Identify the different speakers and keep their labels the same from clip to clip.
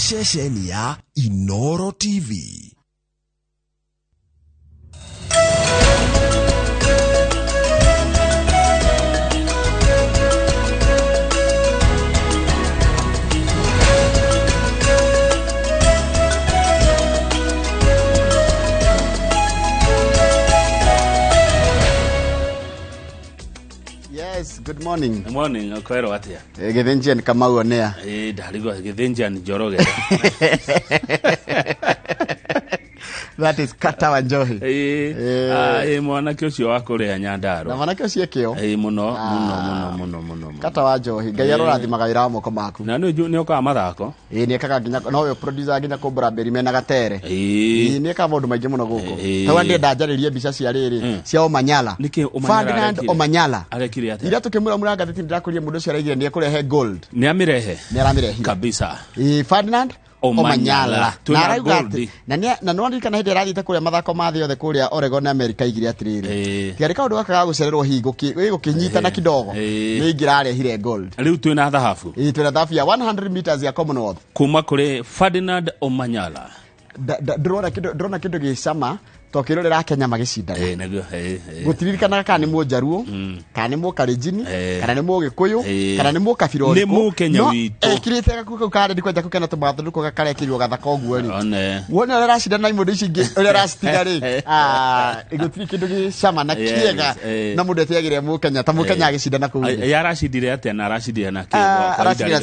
Speaker 1: ceceni ya Inooro TV.
Speaker 2: Yes, good morning.
Speaker 3: Good morning, okwero atia.
Speaker 2: Gethenjian kama uonea.
Speaker 3: Daligo gethenjian Njoroge.
Speaker 2: That is kata wa njohi.
Speaker 3: Mwanake ucio wakuria Nyandarua.
Speaker 2: Na mwanake ucio kio?
Speaker 3: Muno.
Speaker 2: Kata wa njohi. Ngai arorathimaga wira wa moko maku.
Speaker 3: Na ni okaga mathako.
Speaker 2: Ni ekaga nginya no yo producer nginya ko Braberi mena gatere. Ni eka maundu maingi muno guku. Tawa ndi ndajaririe mbica cia riri cia Omanyala. Ferdinand Omanyala.
Speaker 3: Arekire atia.
Speaker 2: Ira tukimura muranga thiti ndirakuria mundu ucio araigire ni ekurehe gold.
Speaker 3: Ni amirehe kabisa.
Speaker 2: Ferdinand Omanyala.
Speaker 3: Tuna gold.
Speaker 2: Na no ndikana hindi rathite kuria mathako mathe othe kuria Oregon America igire atiriri. Tiari kaundu gaka gucererwo hingo gukinyita na kidogo. Ni ingirarehire gold.
Speaker 3: Riu twina thahabu.
Speaker 2: Twina thahabu ya 100 meters ya Commonwealth.
Speaker 3: Kuma kuri Ferdinand Omanyala.
Speaker 2: Ndrona kindu gicama tokirorera Kenya magicinda.
Speaker 3: Naguo
Speaker 2: gutiririkana kana ni mujaruo kana ni mukarijini kana ni mugikuyu kana ni mukabirori
Speaker 3: ni mukenya witu
Speaker 2: ekirite gakuka kare ndikwenja kukena tumathu ko gakare kirio gathaka oguo ri wona ora racida na imundu ici ngi ora racitiga ri igutiri kindu gicama na kiega na mundu etiagire mukenya ta mukenya agicinda na kuu
Speaker 3: ya racindire atia na racindire na ki
Speaker 2: racindire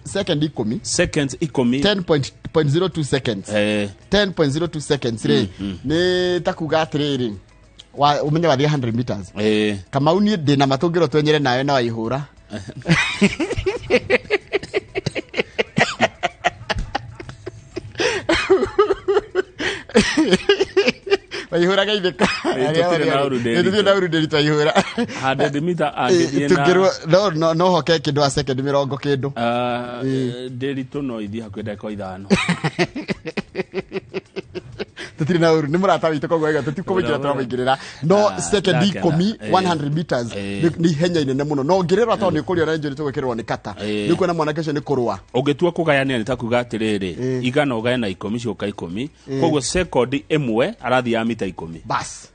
Speaker 2: second 10
Speaker 3: seconds
Speaker 2: 10.02 seconds 10.02 seconds ri ni takuga atiriri wa umenya wa 100 meters kama uni ndina matungiro twenyere nawe na waihura waihura gaitheka ndio na uruderi twaihura
Speaker 3: 100 meter angiena
Speaker 2: tugirwo no hoke kindu a second 20 kindu
Speaker 3: derito no ithi hakwenda ko ithano
Speaker 2: tutiri na uru ni murata witu koguo iga tutikumingira turamwingirira no second 100 meters ni henya inene muno no ngirira to ni kurio na njuri tugwikirwo ni kata ni kuona mwanake ucio ni kurwa
Speaker 3: ugitua kugayania ni takuga atiriri igana ugayana 10 cioka 10 koguo second imwe arathi ya mita 10
Speaker 2: bas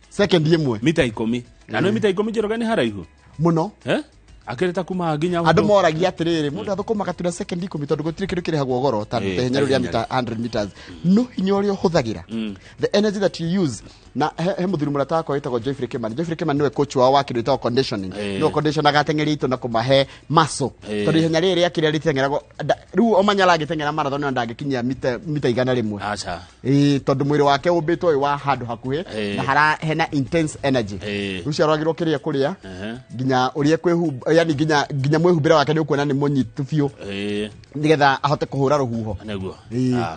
Speaker 2: second imwe
Speaker 3: mita 10 na no mita 10 njoroga ni haraihu
Speaker 2: muno
Speaker 3: akireta kuma nginya
Speaker 2: andu moragia atiriri mundu athukuma gatura second 10 tondu gutiri kindu kirehagwo goro tandu tehenya ruria mita 100 meters no hinya uria huthagira the energy that you use na he muthuri murata wako witagwo Jeffrey Kimani niwe coach wao wa kindu conditioning no condition agatengeri ito na kumahe maso tondu ihenya riri akiria ritengeragwo riu Omanyala agitengera marathon na ndagikinyia mita igana rimwe
Speaker 3: acha
Speaker 2: tondu mwiri wake ubitwo wa handu hakuhe na hara hena intense energy rucio aragirwo kiria kuria ginya uria kwehu yani ginya mwehumbira wake ni ukuona ni munyitu biu nigetha ahote kuhura ruhuho
Speaker 3: naguo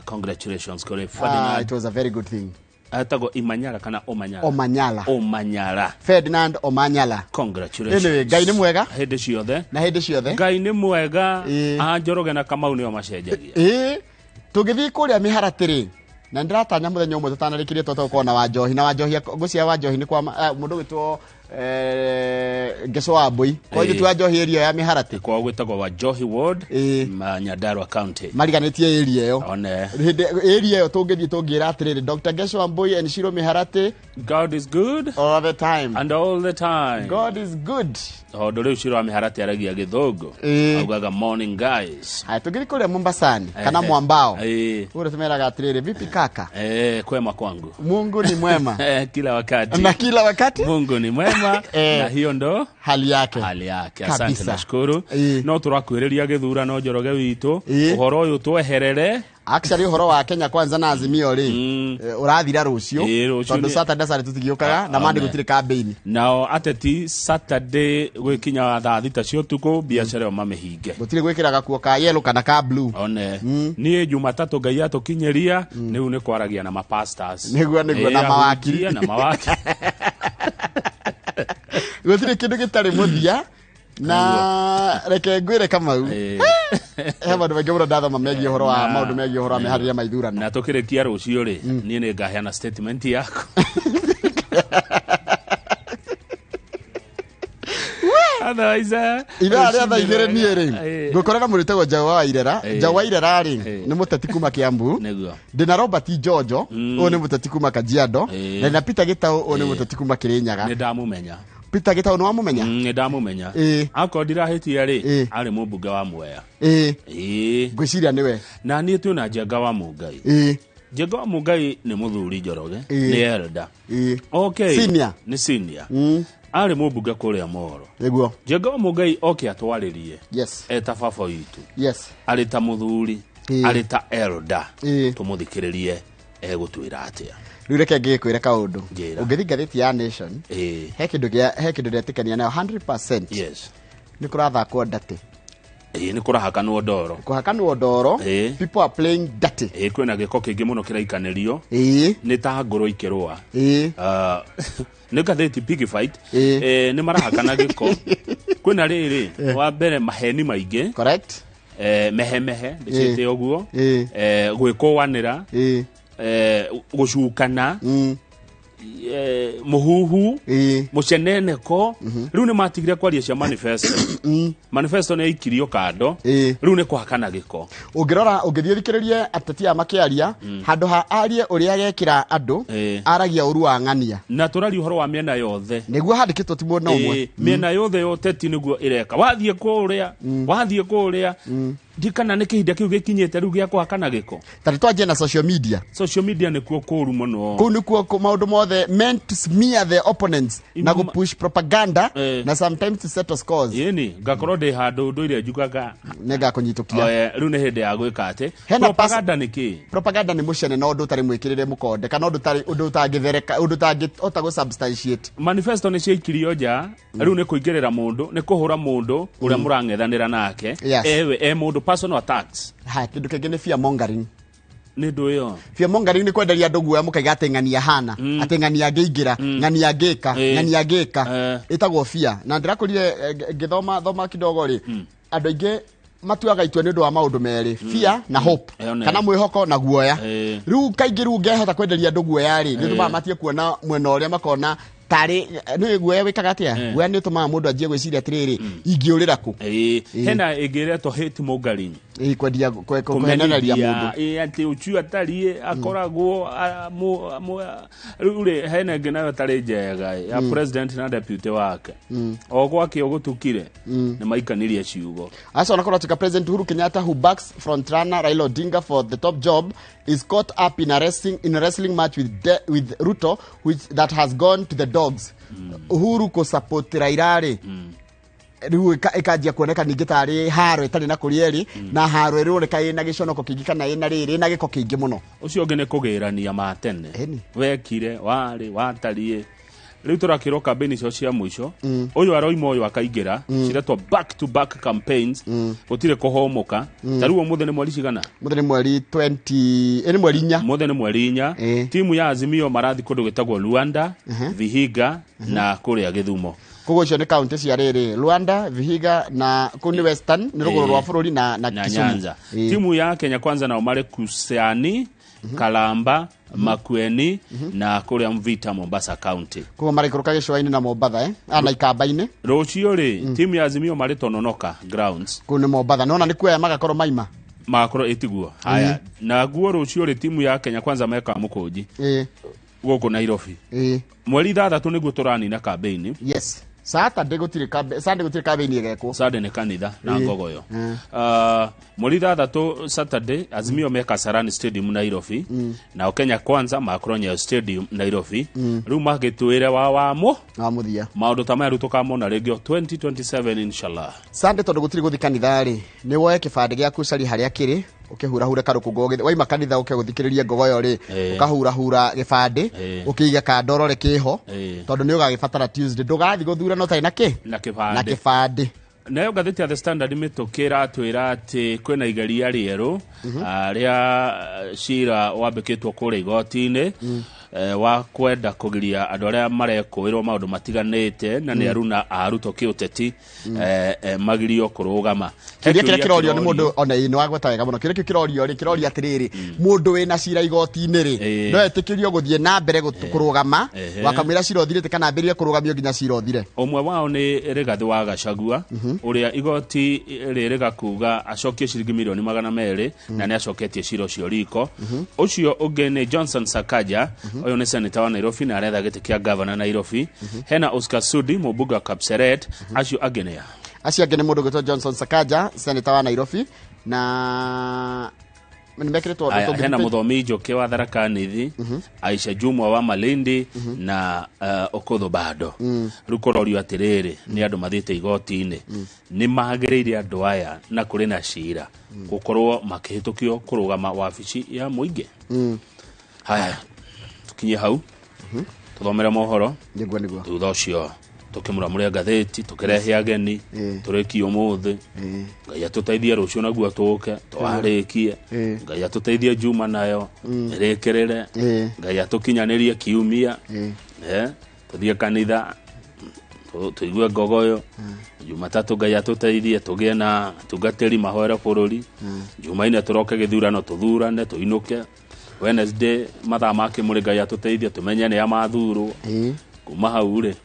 Speaker 3: congratulations kore Ferdinand
Speaker 2: it was a very good thing
Speaker 3: atago Imanyala kana Omanyala
Speaker 2: Ferdinand Omanyala
Speaker 3: congratulations
Speaker 2: anyway Ngai ni mwega
Speaker 3: hende ciothe Ngai ni mwega Njoroge na Kamau ni o macenjagia
Speaker 2: tugithi kuria miharatiri na ndiratanya muthenya umwe tutanarikirie tutokona wa njohi na wa njohi gucia wa njohi ni kwa mundu gitwo Ngeso wa Mbui kwa hiyo tuwa njohi area ya miharati
Speaker 3: kwa gwetagwo wa Njohi Ward Nyandarua County
Speaker 2: mariganitie area yo area yo tungira atiriri Dr. Ngeso wa Mbui and Shiro Miharati
Speaker 3: God is good
Speaker 2: all the time
Speaker 3: and all the time
Speaker 2: God is good
Speaker 3: Odore Shiro Miharati aragia githungu augaga morning guys
Speaker 2: hai tugiri kule Mombasani kana Mwambao ule tumeraga atiriri vipi kaka
Speaker 3: kwema kwangu
Speaker 2: Mungu ni mwema
Speaker 3: kila wakati
Speaker 2: na kila wakati Mungu
Speaker 3: ni mwema na hiyo ndo
Speaker 2: hali yake
Speaker 3: asante nashukuru no turakwiriria githurano Njoroge witu uhoro uyu tweherere
Speaker 2: actually uhoro wa Kenya kwanza na Azimio ri urathira rucio tondu Saturday sare tutigiukaga na mandi gutire campaign
Speaker 3: nao ateti Saturday gwikinya thaa thita cio tuko biashara mamehinge
Speaker 2: gutire gwikiraga kuo ka yellow kana ka blue
Speaker 3: ni Jumatatu Ngai atukinyeria niu ni kwaragia na mapastors
Speaker 2: niguo na mawakiri gutire kindu gitari muthia na reke ngwire Kamau he bandu bangi mura ndathoma megie horo wa maundu megie horo wa mehariria maithurano
Speaker 3: na tukirikia rucio ri ni ngaheana statement yako otherwise
Speaker 2: ira ria tha igere nie ri ngukorera muritego Jawairera Jawairera ri ni muteti kuma Kiambu ndina Robert Jojo o ni muteti kuma Kajiado na na Peter Gitau o ni muteti kuma Kirinyaga
Speaker 3: ni ndamumenya
Speaker 2: Peter Gitau no wamumenya
Speaker 3: ni ndamumenya akodira hitia ri ari mubunge wa Mwea
Speaker 2: ngwiciria niwe
Speaker 3: na ni tu na Njenga wa Mungai Njenga wa Mungai ni muthuri Njoroge ni elder okay
Speaker 2: senior
Speaker 3: ni senior ari mubunge kuria Moro
Speaker 2: eguo
Speaker 3: Njenga wa Mungai okay atwaririe
Speaker 2: yes
Speaker 3: eta baba yitu
Speaker 2: yes
Speaker 3: ari ta muthuri ari ta elder tumuthikiririe egutwira atia
Speaker 2: riu reke ngikwira kaundu ungithingathiti ya nation he kindu giatikania nayo 100%
Speaker 3: yes
Speaker 2: ni kurathakwo ndati
Speaker 3: ni kurahakanwo ndoro
Speaker 2: people are playing dirty
Speaker 3: kwina giko kingi muno kiraikanĩrio ni ta ngoro ikirwa ni gatheti pig fight ni marahakana giko kwina riri wa mbere maheni maingi
Speaker 2: correct
Speaker 3: mehemehe ndicite oguo gwikwanira gucukana muhuhu muceneneko riu ni matigire kwaria cia manifesto ni ikirio kando riu ni kwakana giko ungithithikiririe ateti amakiaria handu ha arie uria gekira andu aragia uru wa ng'ania na turari uhoro wa miena yothe
Speaker 2: niguo handikitwo ti mwena umwe
Speaker 3: miena yothe yoteti niguo ireka wathie kuria dikana ne kihinda kiu gikinyete riu gia kwakana giko
Speaker 2: tari twaje na social media
Speaker 3: ni kuo kuru muno
Speaker 2: ku ni kuo maundu mothe meant to smear the opponents na go push propaganda na sometimes to set scores
Speaker 3: yeni gakorwo de handu nduire njugaga
Speaker 2: nega kunyitukia
Speaker 3: riu ne hindi ya gwika ati
Speaker 2: propaganda ni ki propaganda ni mucene no ndu tari mwikirire mukonde kana ndu tangithereka ndu tangihota go substantiate
Speaker 3: manifesto ni ciaikirio nja riu ni kuingirira mundu ni kuhura mundu uria murangethanira nake ewe mundu personal attacks
Speaker 2: kindu kingi ni fear mongering
Speaker 3: ni nduyo
Speaker 2: fear mongering ni kwenderia andu guoya mukaiga ateng'ania hana ateng'ania ngeigira ng'ania ngeka itagwo fear na ndirakurire ngithoma kidogo ri andu aingi matuaga itwe ni ndu wa maundu meri fear na hope kana mwihoko na guoya riu kaingi riu ngehota kwenderia andu guoya ri ni tuma matie kuona mwena uria makona tari ni guoya wikaga atia guoya ni tuma mundu ajie gwiciria atiriri ingiurira ku
Speaker 3: hena igireto hate mongering
Speaker 2: kwendia kuheneneria mundu
Speaker 3: ati uchu atarie akoragwo ure hena ngina atari njega ya president na deputy wake ogwake ogutukire ni maikanirie ciugo
Speaker 2: asa nakora tuka president Uhuru Kenyatta who backs frontrunner Raila Odinga for the top job is caught up in a wrestling match with Ruto that has gone to the dogs Uhuru ko support Raila riu ikajia kuoneka ningi tari haro itari na kurieri na haro irureka ina giconoko kingi kana ina riri na giko kingi muno
Speaker 3: ucio ungi ni kugirania matene wekire wari watarie riu turakirwo campaign cia mwisho uyu aroimo uyu akaingira ciretwo back to back campaigns gutire kuhomoka tariu muthe ni mweri cigana
Speaker 2: muthe ni mweri 20 ni mweri 4
Speaker 3: muthe ni mweri 4 timu ya Azimio marathi kundu gitagwo Luanda Vihiga na kuria Githumo
Speaker 2: kugocio ni county cia riri Luanda Vihiga na kuni Western ni ruguru rwa bururi na Kisumu
Speaker 3: timu ya Kenya Kwanza nao mare Kusiani Kalamba Makueni na kuria Mvita Mombasa County
Speaker 2: kuo mare kuruka gicwaini na Mombasa ana ikambaini
Speaker 3: rucio ri timu ya Azimio mare Tononoka grounds
Speaker 2: kuni Mombasa nona ni kuya magakorwo maima
Speaker 3: makoro etiguo haya na guo rucio ri timu ya Kenya Kwanza meka mukunji guko Nairobi mweri 3 niguo turani na campaign
Speaker 2: yes Saturday gutire campaign igeko
Speaker 3: Saturday ni kanitha na ngogoyo mweri 3 Saturday Azimio meka Sarani Stadium Nairobi na Kenya Kwanza makronya Stadium Nairobi riu magitwire wa
Speaker 2: muthia
Speaker 3: maundu tamaru tukamona regio 2027 inshallah
Speaker 2: Sunday tondu gutire guthi kanitha ri ni woe kibande giaku cari haria kiri ukihura karukungo waima kanitha ukiguthikiriria ngogoyo ri ukahura gibande ukiiga kandoro ri kiho tondu ni ugagibatara Tuesday ndugathi guthura no tai na kibande nayo gatheti ya The Standard mitukira atwira ati kwina igeria rieru ria cira wambikitwo kuri igoti-ini
Speaker 3: wa kwenda kugiria andu aria marekwirwo maundu matiganite na ni aruna aruto kiuteti magirio kurugama
Speaker 2: kiria kirorio ni mundu ona ino agweta wega muno kiria kirorio atiriri mundu wina cira igoti-ini ri no etikirio guthie na mbere kurugama wakamwira cira uthirite kana ambirie kurugamio nginya cira uthire.
Speaker 3: Umwe wao ni Rigathi wa Gachagua uria igoti riri gakuga acokie ciringi milioni 200 na ni acoketie cira ucio riko. Ucio ungi ni Johnson Sakaja uyu ni senator wa Nairobi na aretha giti kia governor Nairobi. Hena Oscar Sudi mubunge wa Kapseret. Acio agene mundu gwitwo
Speaker 2: Johnson Sakaja senator wa Nairobi na
Speaker 3: hena muthomi Njoki wa Tharaka Nithi, Aisha Jumwa wa Malindi na Okodho bado. Rukororio atiriri ni andu mathite igoti-ini ni magiriire andu aya na kuri na cira gukorwo makihitukio kurugama wabici ya muingi. Haya tukinye hau tuthomera mohoro
Speaker 2: niguo
Speaker 3: thutha ucio tukimuramuria gatheti tukirehe ageni tureki umuthi Ngai atuteithie rucio naguo tuke twarikie Ngai atuteithie juma nayo irekerere Ngai atukinyanirie kiumia tuthie kanitha tuigue ngogoyo Jumatatu Ngai atuteithie tugie na tugateri mahoera bururi Jumaine turoke githurano tuthurane tuinuke Wednesday mathaa make muri Ngai atuteithie tumenye ni amathurwo kuma hau ri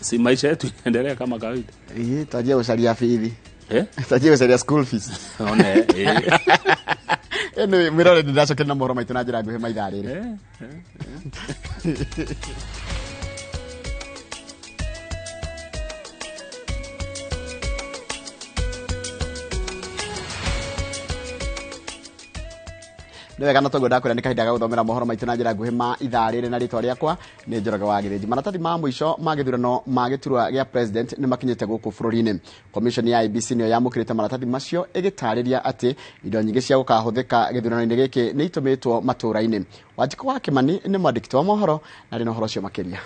Speaker 3: si maisha yetu endelea kama kawaida.
Speaker 2: Tajia usalia fithi. Tajia usalia school fees.
Speaker 3: One
Speaker 2: Anyway, mirore ndacho kena mohoro maitu na njira nguhi maitharire. Nĩ wega na toguo ndakwĩra nĩ kahinda ga gũthomera mohoro maitũ na njĩra nguhĩ ma ithaa rĩrĩ na rĩtwa rĩakwa nĩ Njoroge wa Gĩthĩnji. Maratathi ma mũico ma gĩthurano ma gĩturwa gĩa president nĩ makinyĩte gũkũ bũrũri-inĩ. Commission ya IEBC nĩyo yamũkĩrĩte maratathi macio ĩgĩtarĩria atĩ indo nyingĩ cia gũkahũthĩka gĩthurano-inĩ gĩkĩ nĩ itũmĩtwo matũũra-inĩ. Wanjikũ wa Kĩmani nĩ mwandĩki wa mohoro na rĩ na ũhoro ũcio makĩria.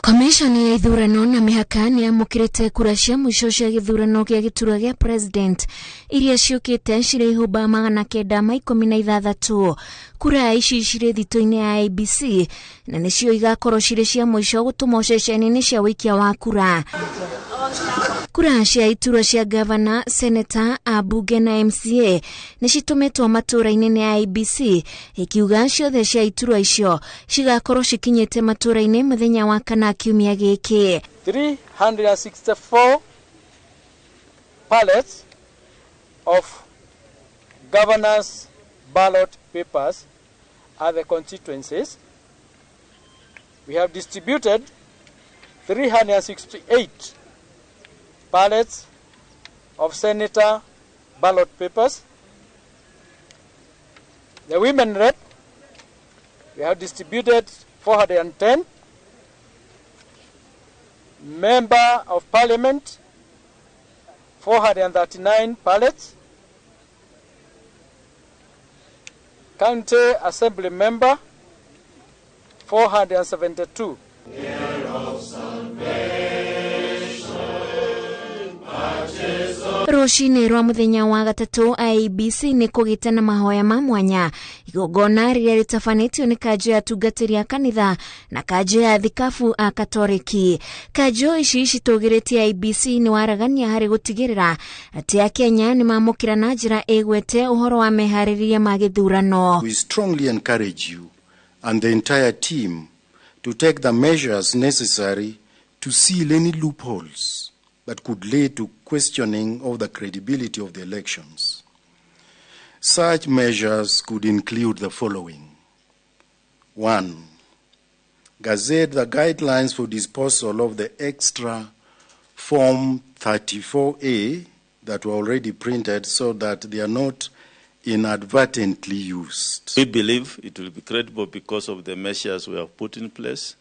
Speaker 4: Commission ya ithurano na mihaka ni amukirite kura cia mwisho cia githurano kia giturwa gia president iria ciukite cire ihumba 916. Kura ici cire thito-ini ya IEBC na nicio igakorwo cire cia mwisho gutuma ceceni-ini cia wikia wa kura. Kura cia iturwa cia governor, senator, abunge na MCA ni citumitwo matura-ini ni IEBC ikiuga ciothe cia iturwa icio cigakorwo cikinyite matura-ini muthenya wa kana kiumia giki.
Speaker 5: 364 ballots of governors ballot papers are the constituencies. We have distributed 368 ballots of senator ballot papers. The women rep, we have distributed 410. Member of Parliament, 439 ballots. County Assembly member, 472.
Speaker 4: Ruciinĩ rwa muthenya wa gatatu IEBC ni kugite na mahoya ma mwanya igongona riria ritafanitio ni kanjo ya tungatĩri a kanitha na kanjo ya thikabu a Katoliki. Kanjo ici citũgĩrĩtie IEBC ni waragania hari gutigirira ati Akenya ni mamukira na njira igwete uhoro wa meharĩrĩria ma gĩthurano.
Speaker 6: We strongly encourage you and the entire team to take the measures necessary to seal any loopholes that could lead to questioning of the credibility of the elections. Such measures could include the following. 1. Gazette the guidelines for disposal of the extra Form 34A that were already printed so that they are not inadvertently used.
Speaker 7: We believe it will be credible because of the measures we have put in place.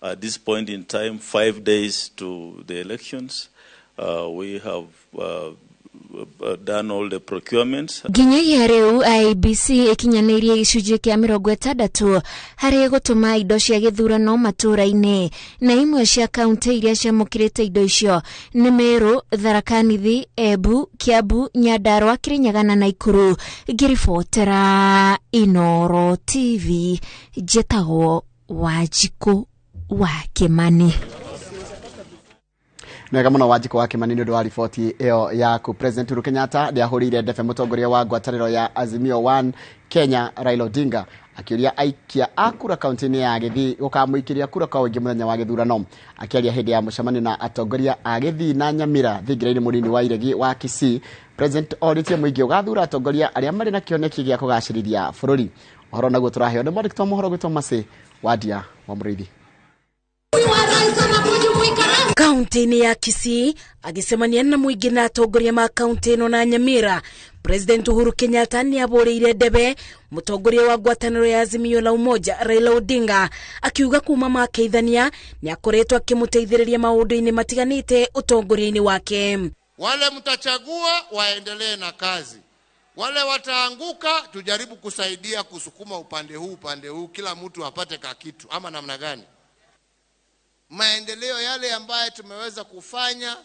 Speaker 7: At this point in time, 5 days to the elections, we have done all the procurements.
Speaker 4: Nginyagia riu IBC ikinyanirie gicunjĩ kĩa 60 harĩ gũtũma indo cia gĩthurano matũra-inĩ, na imwe cia kaunti iria ciamũkĩrĩte indo icio nĩ Meru, Tharaka Nithi, Embu, Kiambu, Nyandarua, Kirinyaga na Naikuru. Ngĩribotera Inooro TV, njĩtagwo Wanjikũ wa Kimani.
Speaker 2: Nega muno Wanjikũ wa Kimani nĩ ũndũ wa riboti ĩyo yaku. President Uhuru Kenyatta ndiahũrĩire ndebe mũtongoria wa ngwatanĩro ya Azimio One Kenya Raila Odinga akĩũria aikia a kura kaunti-inĩ ya Gĩthii gũkamũikĩria kura kwa ũingĩ mũthenya wa gĩthurano. Akĩaria hĩndĩ ya mũcemanio na atongoria a Gĩthii na Nyamira thingira-inĩ mũnini wa iregi wa Kisii, President oritie mũingĩ ũgathura atongoria arĩa marĩ na kĩoneki gĩa kũgacĩrithia bũrũri. Ũhoro naguo tũraheo nĩ mwandĩki wa mohoro gwĩtwo Mase Wadia wa Mũrĩithi.
Speaker 8: Kaunti-inĩ ya Kisii agĩcemania na mũingĩ na atongoria ma kaunti ĩno na Nyamira, President Uhuru Kenyatta nĩ abũrĩire ndebe mũtongoria wa ngwatanĩro ya Azimio la Umoja Raila Odinga, akiuga kuma makeithania nĩ akoretwo akĩmũteithĩrĩria maũndũ-inĩ matiganĩte ũtongoria-inĩ wake.
Speaker 9: Wale mtachagua waendelee na kazi, wale wataanguka tujaribu kusaidia kusukuma upande huu, kila mtu apate kakitu, ama namna gani? Maendeleo yale ambaye tumeweza kufanya,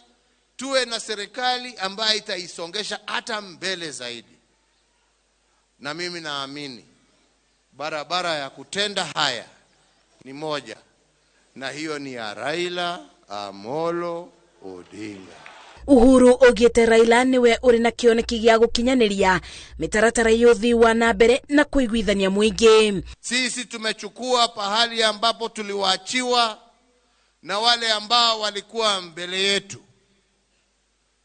Speaker 9: tuwe na serikali ambaye itaisongesha hata mbele zaidi. Na mimi naamini barabara ya kutenda haya ni moja, na hiyo ni ya Raila Amolo Odinga.
Speaker 8: Uhuru ogete Raila niwe uri na kĩoneki gĩa gũkinyanĩria mĩtaratara yothi wa na mbere na kũiguithania mũingĩ.
Speaker 9: Sisi tumechukua pahali ambapo tuliwaachiwa na wale ambao walikuwa mbele yetu,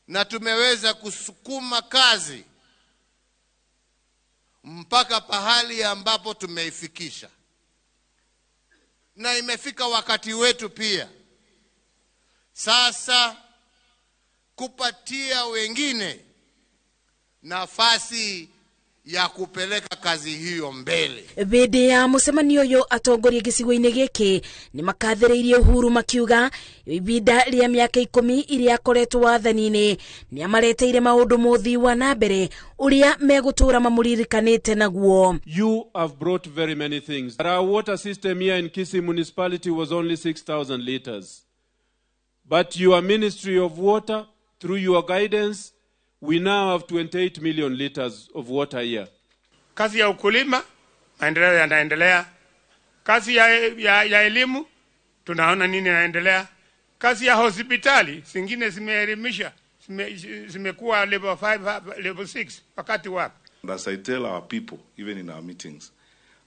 Speaker 9: na tumeweza kusukuma kazi mpaka pahali ambapo tumeifikisha, na imefika wakati wetu pia sasa kupatia wengine nafasi ya kupeleka kazi hiyo mbele.
Speaker 8: Bede ya mũcemanio ũyũ atongoria gĩcigo-inĩ gĩkĩ nĩ makathĩrĩirie Uhuru makiuga ibinda rĩa mĩaka 10 iria akoretwo wathani-inĩ nĩ amareteire maũndũ mothi wa na mbere ũrĩa megũtũra mamũririkanĩte naguo.
Speaker 10: You have brought very many things. Our water system here in Kisii municipality was only 6,000 liters. But your Ministry of Water, through your guidance, we now have 28 million liters of water here.
Speaker 11: Kazi ya ukulima, maendeleo yanaendelea. Kazi ya elimu, tunaona nini yanaendelea. Kazi ya hospitali, zingine zimeelimisha, zimekuwa level 5, level 6, wakati wako.
Speaker 12: As I tell our people, even in our meetings,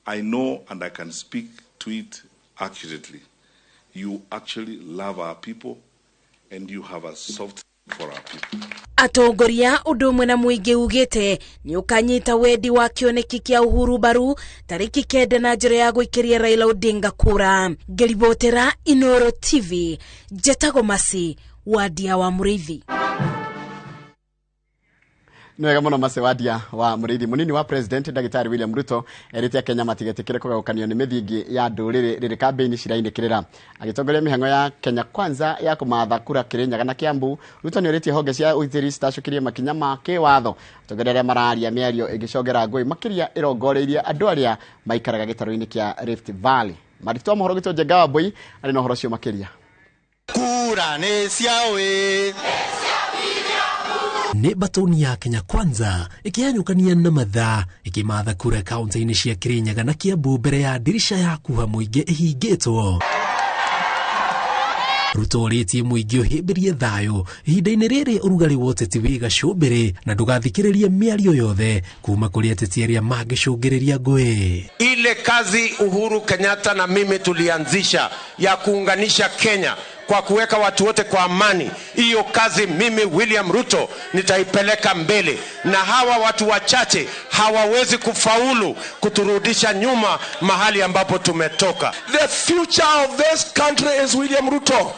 Speaker 12: I know and I can speak to it accurately. You actually love our people and you have a soft for our people.
Speaker 8: Atongoria ũndũ ũmwe na mũingĩ ugĩte nĩ ũkanyita wendi wa kĩoneki kĩa Uhuru Baru tarĩki 9 na njĩra ya gũikĩria Raila Odinga kura. Ngĩribotera Inooro TV, njĩtagwo Mase Wadia wa Mũrĩithi.
Speaker 2: Nwega muno Mase Wadia wa Mũrĩithi. Mũnini wa President Ndagĩtarĩ William Ruto erĩte Kenya matigetĩkĩre kũgayũkanio nĩ mĩthingi ya ndũrĩrĩ rĩrĩ kambĩini cirainĩkĩrĩra. Agĩtongoria mĩhang'o ya Kenya Kwanza ya kũmatha kura Kirinyaga na Kiambu, Ruto nĩ orĩtie honge cia ũgitĩri citacũkĩrie makinya ma kĩwatho. Atongoria arĩa mararia mĩario ĩgĩcongera ngũĩ makĩria ĩrongoreirie andũ arĩa maikaraga gĩtarũ-inĩ kĩa Rift Valley. Marĩtwa mohoro gĩtwo Njenga Wambui arĩ na ũhoro cio makĩria.
Speaker 13: Kura nĩ ciawe
Speaker 1: nĩ batoni ya Kenya Kwanza ikianyukania na mathaa ikimatha kura kaunti-inĩ cia Kirinyaga na Kiambu mbere ya dirisha ya kuha mũingĩ ĩhingĩtwo. Ruto orĩtie mũingĩ ũhĩmbĩrie thayũ ihinda-inĩ rĩrĩ ũrugarĩ wa ũteti wĩ gacũmbĩrĩ na ndũgathikĩrĩrie mĩario yothe kuma kũrĩ ateti arĩa mangĩcũngĩrĩria ngũĩ.
Speaker 13: Ile kazi Uhuru Kenyatta na mimi tulianzisha ya kuunganisha Kenya kwa kuweka watu wote kwa amani, hiyo kazi mimi William Ruto nitaipeleka mbele, na hawa watu wachache hawawezi kufaulu kuturudisha nyuma mahali ambapo tumetoka.
Speaker 14: The future of this country is William Ruto.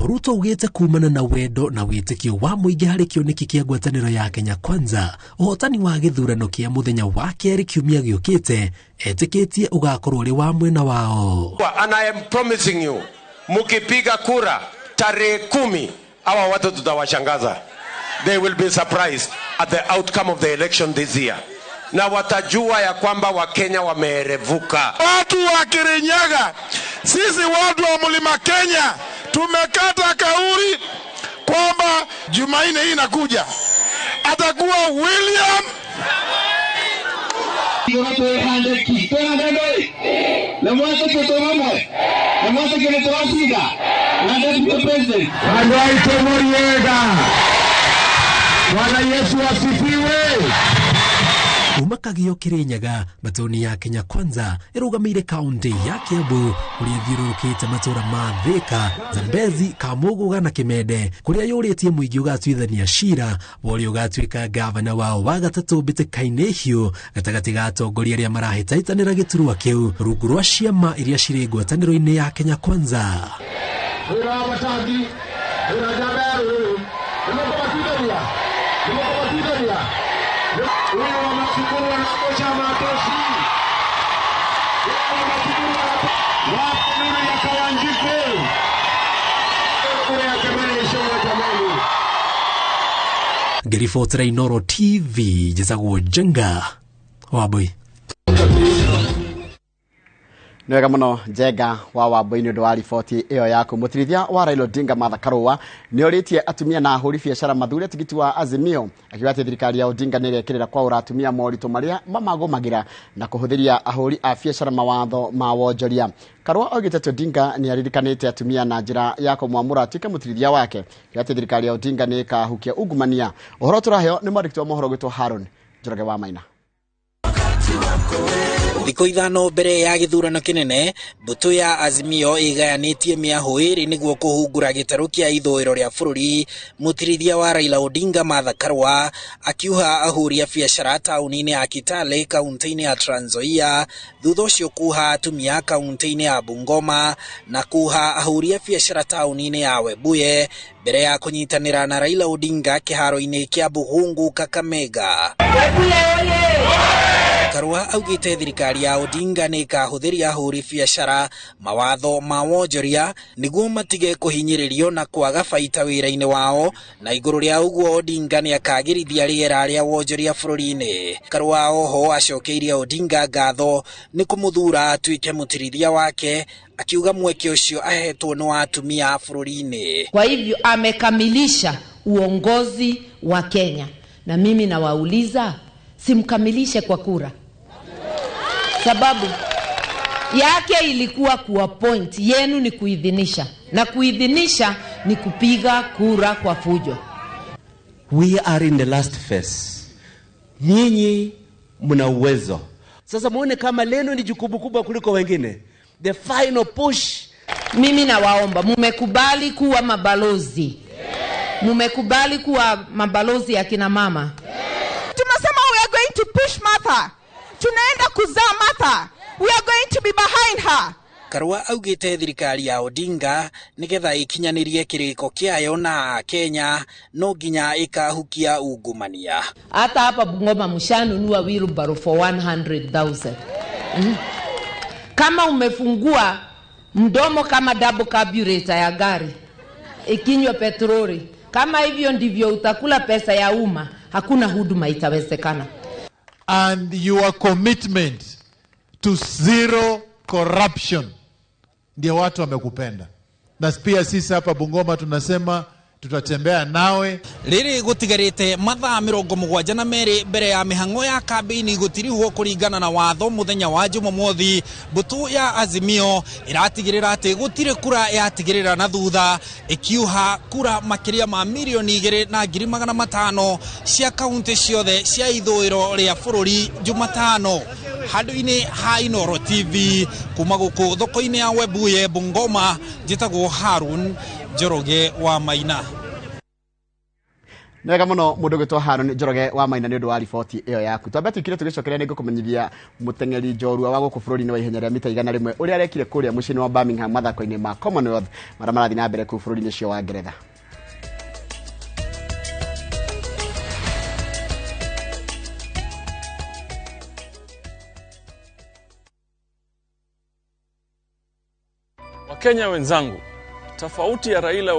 Speaker 1: Ruto ugĩte kumana na wendo na wĩtĩkio wa mũingĩ harĩ kĩoneki kĩa ngwatanĩro ya Kenya Kwanza, ũhotani wa gĩthurano kĩa mũthenya wa kerĩ kiumia gĩũkĩte etĩkĩtie ũgakorwo ũrĩ wa mwena wao.
Speaker 13: And I am promising you Mukipiga kura tarehe 10, hawa watu tutawashangaza. They will be surprised at the outcome of the election this year. Na watajua ya kwamba Wakenya wameerevuka.
Speaker 14: Watu wa Kirinyaga, sisi watu wa Mlima Kenya tumekata kauli kwamba Jumanne hii inakuja atakuwa William
Speaker 1: Bwana Yesu asifiwe. Kuma Kagio Kirinyaga, batoni ya Kenya Kwanza irugamire kaunti ya Kiambu kuria thiurukite matura ma Thika, Zambezi, Kamugu na Kimende kuria yuritie muingi ugatwithania cira wori ugatwika gavana wao wa gatatu bitikaine hiu gatagati ga atongoria aria marahitaitanira giturwa kiu rungu rwa ciama iria ciri ngwataniro-ini ya Kenya Kwanza. Ngiribotera Inooro TV jizagwo Jenga Wabui.
Speaker 2: Nwega muno Jenga wa Wabui ni ndo riboti iyo yaku. Mutirithia wa Raila Odinga Martha Karua ni oritie atumia na ahuri biashara mathure tigiti wa Azimio akiwate thirikari ya Odinga ni rekirira kwa uratumia morito maria mamagomagira na kuhuthiria ahuri a biashara mawatho ma wonjoria. Karua ogite Odinga ni aririkanite atumia na njira ya kumwamura atuike mutirithia wake akiwate thirikari ya Odinga ni kahukia ungumania. Uhoro turaheo ni mwandiki wa mohoro gwitwo Harun Njoroge wa Maina.
Speaker 15: Thikũ ithano mbere ya gĩthurano kĩnene, mbũtũ ya Azimio ĩgayanĩtie mĩahũĩrĩ nĩguo kũhungura gĩtarũ kĩa ithũĩro rĩa bũrũri. Mũtirithia wa Raila Odinga Martha Karua akiuha ahũri a biacara taũni-inĩ ya Kitale kaunti-inĩ ya Trans Nzoia, thutha ũcio kuha atumia kaunti-inĩ ya Bungoma na kuha ahũri a biacara taũni-inĩ ya Webuye mbere ya kũnyitanĩra na Raila Odinga kĩharo-inĩ kĩa Buhungu Kakamega. Karua augite thirikari ya Odinga ni kahuthiria ahuri biacara mawatho ma wonjoria niguo matige kuhinyiririo na kwaga baita wira-ini wao, na iguru ria uguo Odinga ni akagirithia riera ria wonjoria bururi-ini. Karua oho acokeirie Odinga ngatho ni kumuthura atuike mutirithia wake, akiuga mweke ucio ahetwo ni atumia bururi-ini.
Speaker 16: Kwa hivyo amekamilisha uongozi wa Kenya, na mimi nawauliza simkamilishe kwa kura. Sababu yake ilikuwa kuwa point, yenu ni kuidhinisha, na kuidhinisha ni kupiga kura kwa fujo.
Speaker 17: We are in the last phase. Nyinyi mna uwezo. Sasa muone kama leno ni jukumu kubwa kuliko wengine. The final push.
Speaker 16: Mimi nawaomba mumekubali kuwa mabalozi. Mumekubali kuwa mabalozi ya kina mama.
Speaker 18: Tunasema we are going to push Martha. Tunaenda kuzaa Martha. We are going to be behind her.
Speaker 15: Karua augite thirikari ya Odinga nigetha ikinyanirie kiriko kiayo na Kenya no nginya ikahukia ungumania.
Speaker 16: Hata hapa Bungoma mshanunua wheelbarrow for 100,000. Kama umefungua mdomo kama double carburetor ya gari ikinywa petroli, kama hivyo ndivyo utakula pesa ya umma, hakuna huduma itawezekana.
Speaker 19: And your commitment to zero corruption ndio watu wamekupenda. Na pia sisi hapa Bungoma tunasema tutatembea nawe.
Speaker 15: Riri gutigarite mathaa 72 mbere ya mihango ya kambini gutirihwo kuringana na watho muthenya wa Jumamothi. Mbutu ya Azimio iratigirira ati gutire kura yatigirira na thutha, ikiuha kura makiria ma milioni 2,500 cia kaunti ciothe cia ithũĩro ria bũrũri Jumatano. Handũ-inĩ ha Inooro TV kuma gũkũ thoko-inĩ ya Webuye Bungoma, njĩtagwo Harun Njoroge wa Maina.
Speaker 2: Nega muno mundu gwitwo Harun Njoroge wa Maina ni undu wa riboti iyo yaku. Twambe twikire tugicokeria ni ngukumenyithia muteng'eri njorua wa guku bururi-ini wa ihenya ria mita 100 uria arekire kuria mucii wa Birmingham mathako-ini ma Commonwealth maria marathi na mbere ku bururi-ini cio wa Ngeretha.
Speaker 20: Wakenya wenzangu, tofauti ya Raila